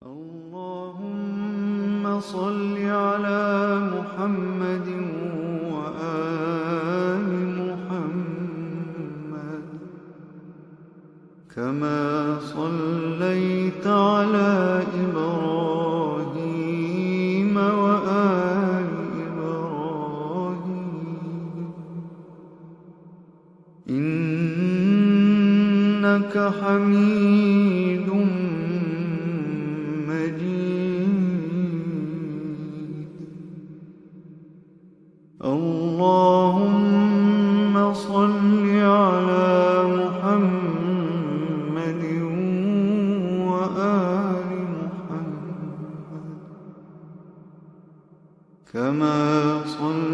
اللهم صل على محمد وآل محمد كما صليت على إبراهيم وآل إبراهيم إنك حميد اللهم صل على محمد وآل محمد كما صليت